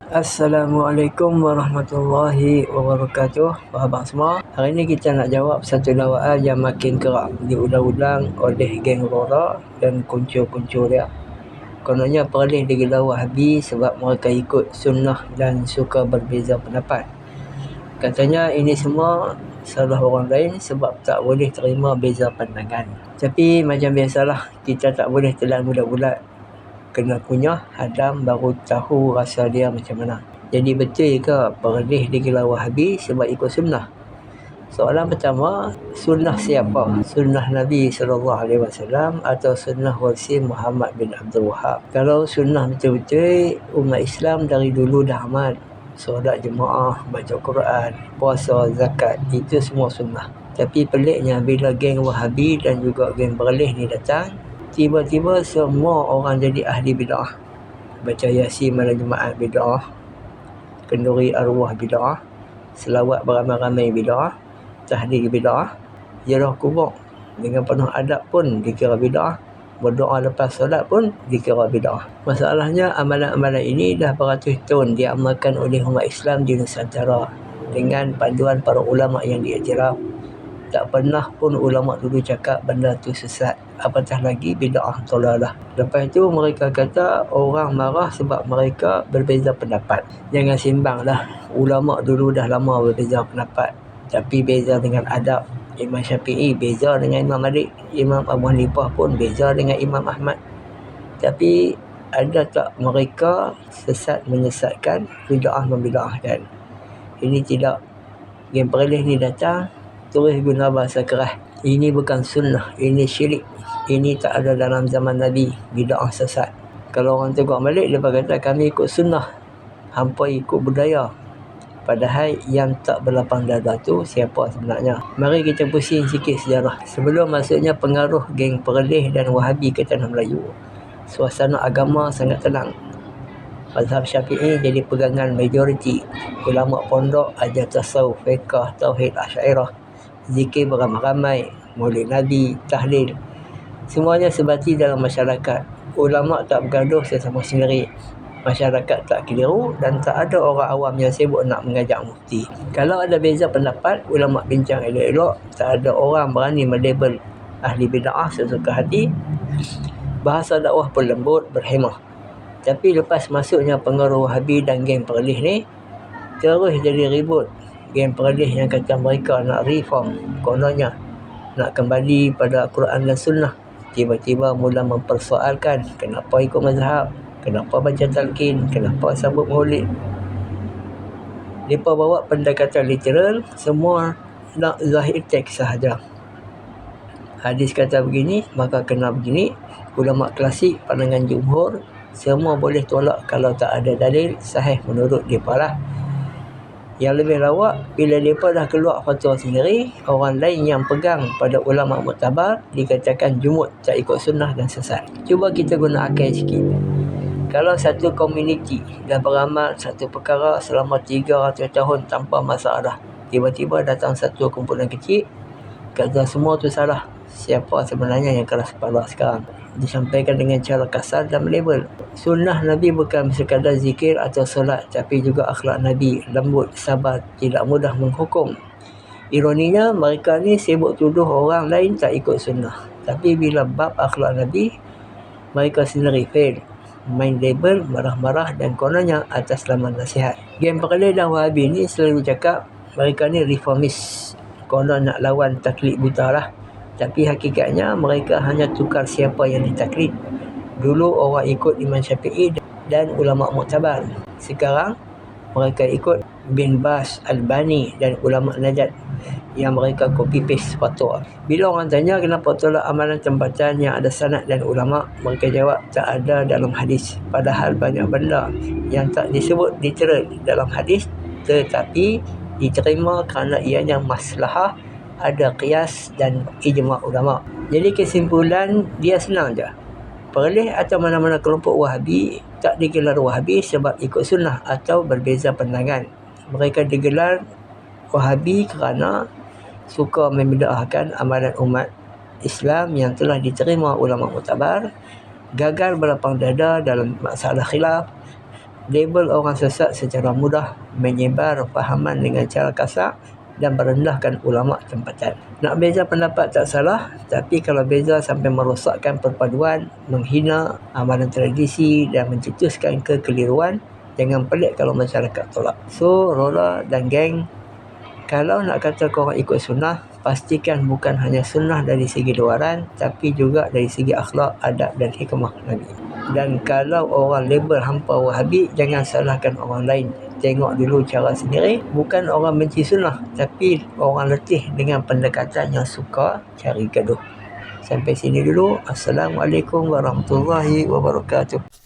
Assalamualaikum warahmatullahi wabarakatuh. Apa khabar semua? Hari ini kita nak jawab satu dakwaan yang makin kerap diulang-ulang oleh geng Rora dan kuncur-kuncur dia. Kononnya perlis digelar Wahabi sebab mereka ikut sunnah dan suka berbeza pendapat. Katanya ini semua salah orang lain sebab tak boleh terima beza pandangan. Tapi macam biasalah, kita tak boleh telan bulat-bulat. Kena kunyah, hadam baru tahu rasa dia macam mana. Jadi betul ke perlis digelar Wahabi sebab ikut sunnah? Soalan pertama, sunnah siapa? Sunnah Nabi SAW atau sunnah Warsi Muhammad bin Abdul Wahab? Kalau sunnah betul-betul, umat Islam dari dulu dah amal. Solat jemaah, baca Quran, puasa, zakat, itu semua sunnah. Tapi peliknya bila geng Wahabi dan juga geng Perlis ni datang, tiba-tiba semua orang jadi ahli bid'ah. Baca Yasin malam Jumaat bid'ah, kenduri arwah bid'ah, selawat beramai-ramai bid'ah, tahlil bid'ah, ziarah kubur dengan penuh adab pun dikira bid'ah, berdoa lepas solat pun dikira bid'ah. Masalahnya amalan-amalan ini dah beratus tahun diamalkan oleh umat Islam di Nusantara dengan panduan para ulama yang diiktiraf. Tak pernah pun ulama dulu cakap benda tu sesat, apatah lagi bid'ah dalalah. Lepas tu mereka kata orang marah sebab mereka berbeza pendapat. Jangan simbanglah, ulama dulu dah lama berbeza pendapat, tapi beza dengan adab. Imam Syafi'i beza dengan Imam Malik, Imam Abu Hanifah pun beza dengan Imam Ahmad. Tapi ada tak mereka sesat menyesatkan, bid'ah membid'ahkan? Ini tidak. Geng Perlis ni datang terus guna bahasa keras. Ini bukan sunnah, ini syirik. Ini tak ada dalam zaman Nabi, bid'ah sesat. Kalau orang tengok balik, dia kata kami ikut sunnah, hampa ikut budaya. Padahal yang tak berlapang dada tu siapa sebenarnya? Mari kita pusing sikit sejarah. Sebelum masuknya pengaruh geng Perlis dan Wahabi ke tanah Melayu, suasana agama sangat tenang. Mazhab Syafi'i jadi pegangan majoriti. Ulama pondok ajar tasawuf, fiqh, tauhid, asy'ariyah, zikir beramai-ramai, maulid Nabi, tahlil. Semuanya sebati dalam masyarakat. Ulama tak bergaduh sesama sendiri. Masyarakat tak keliru dan tak ada orang awam yang sibuk nak mengajak mufti. Kalau ada beza pendapat, ulama bincang elok-elok. Tak ada orang berani melabel ahli bid'ah sesuka hati. Bahasa dakwah pun lembut, berhemah. Tapi lepas masuknya pengaruh Wahabi dan geng Perlis ni, terus jadi ribut. Geng Perlis yang kata mereka nak reform, kononnya nak kembali pada Quran dan Sunnah, tiba-tiba mula mempersoalkan kenapa ikut mazhab, kenapa baca talqin, kenapa sambut maulid. Mereka bawa pendekatan literal, semua nak zahir teks sahaja. Hadis kata begini, maka kena begini. Ulama klasik, pandangan jumhur, semua boleh tolak kalau tak ada dalil sahih menurut mereka lah. Yang lebih lawak, bila mereka dah keluar fatwa sendiri, orang lain yang pegang pada ulama muktabar dikatakan jumud, tak ikut sunnah dan sesat. Cuba kita guna akal sikit. Kalau satu komuniti dah beramal satu perkara selama 300 tahun tanpa masalah, tiba-tiba datang satu kumpulan kecil kata semua tu salah, siapa sebenarnya yang keras kepala sekarang? Disampaikan dengan cara kasar dan melabel. Sunnah Nabi bukan sekadar zikir atau solat, tapi juga akhlak Nabi, lembut, sabar, tidak mudah menghukum. Ironinya, mereka ni sibuk tuduh orang lain tak ikut sunnah. Tapi bila bab akhlak Nabi, mereka sendiri fail. Main label, marah-marah dan kononnya atas nama nasihat. Geng Perlis dan Wahabi ni selalu cakap mereka ni reformis, konon nak lawan taklid buta lah. Tapi hakikatnya mereka hanya tukar siapa yang ditaklid. Dulu orang ikut Imam Syafi'i dan ulama muktabar. Sekarang mereka ikut bin Bas, Albani dan ulama Najd yang mereka copy paste fatwa. Bila orang tanya kenapa tolak amalan tempatan yang ada sanad dan ulama, mereka jawab tak ada dalam hadis. Padahal banyak benda yang tak disebut literal dalam hadis tetapi diterima kerana ianya maslahah, ada qiyas dan ijma' ulama. Jadi kesimpulan dia senang je. Perlis atau mana-mana kelompok Wahabi tak digelar Wahabi sebab ikut sunnah atau berbeza pandangan. Mereka digelar Wahabi kerana suka membid'ahkan amalan umat Islam yang telah diterima ulama muktabar, gagal berlapang dada dalam masalah khilaf, label orang sesat secara mudah, menyebar fahaman dengan cara kasar dan merendahkan ulama tempatan. Nak beza pendapat tak salah, tapi kalau beza sampai merosakkan perpaduan, menghina amalan tradisi dan mencetuskan kekeliruan, jangan pelik kalau masyarakat tolak. So, Rola dan geng, kalau nak kata korang ikut sunnah, pastikan bukan hanya sunnah dari segi luaran, tapi juga dari segi akhlak, adab dan hikmah Nabi. Dan kalau orang label hampa Wahabi, jangan salahkan orang lain. Tengok dulu cara sendiri. Bukan orang benci sunnah, tapi orang letih dengan pendekatan yang suka cari gaduh. Sampai sini dulu. Assalamualaikum warahmatullahi wabarakatuh.